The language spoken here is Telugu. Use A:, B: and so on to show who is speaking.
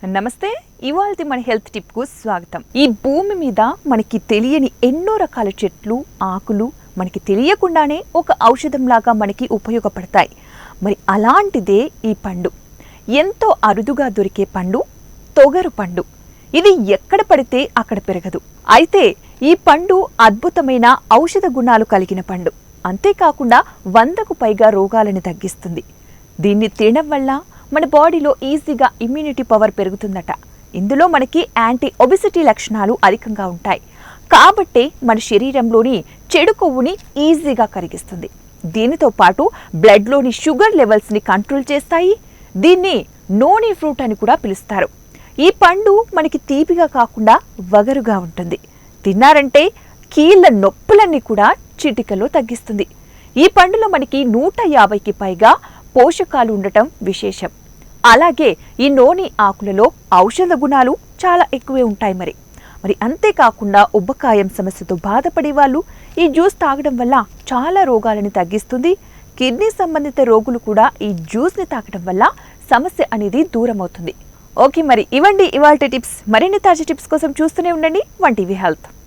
A: నమస్తే. ఇవాల్టి మన హెల్త్ టిప్ కు స్వాగతం. ఈ భూమి మీద మనకి తెలియని ఎన్నో రకాల చెట్లు, ఆకులు మనకి తెలియకుండానే ఒక ఔషధం లాగా మనకి ఉపయోగపడతాయి. మరి అలాంటిదే ఈ పండు. ఎంతో అరుదుగా దొరికే పండు తొగరు పండు. ఇది ఎక్కడ పడితే అక్కడ పెరగదు. అయితే ఈ పండు అద్భుతమైన ఔషధ గుణాలు కలిగిన పండు. అంతేకాకుండా 100కు పైగా రోగాలను తగ్గిస్తుంది. దీన్ని తినడం వల్ల మన బాడీలో ఈజీగా ఇమ్యూనిటీ పవర్ పెరుగుతుందట. ఇందులో మనకి యాంటీ ఒబెసిటీ లక్షణాలు అధికంగా ఉంటాయి. కాబట్టే మన శరీరంలోని చెడు కొవ్వుని ఈజీగా కరిగిస్తుంది. దీనితో పాటు బ్లడ్లోని షుగర్ లెవెల్స్ని కంట్రోల్ చేస్తాయి. దీన్ని నోని ఫ్రూట్ అని కూడా పిలుస్తారు. ఈ పండు మనకి తీపిగా కాకుండా వగరుగా ఉంటుంది. తిన్నారంటే కీళ్ళ నొప్పులన్నీ కూడా చిటికలో తగ్గిస్తుంది. ఈ పండులో మనకి 150కి పైగా పోషకాలు ఉండటం విశేషం. అలాగే ఈ నోని ఆకులలో ఔషధ గుణాలు చాలా ఎక్కువే ఉంటాయి. మరి అంతేకాకుండా ఉబ్బకాయం సమస్యతో బాధపడే వాళ్ళు ఈ జ్యూస్ తాగడం వల్ల చాలా రోగాలను తగ్గిస్తుంది. కిడ్నీ సంబంధిత రోగులు కూడా ఈ జ్యూస్ని తాగడం వల్ల సమస్య అనేది దూరం అవుతుంది. ఓకే, మరి ఇవ్వండి ఇవాల్టి టిప్స్. మరిన్ని తాజా టిప్స్ కోసం చూస్తూనే ఉండండి 1TV హెల్త్.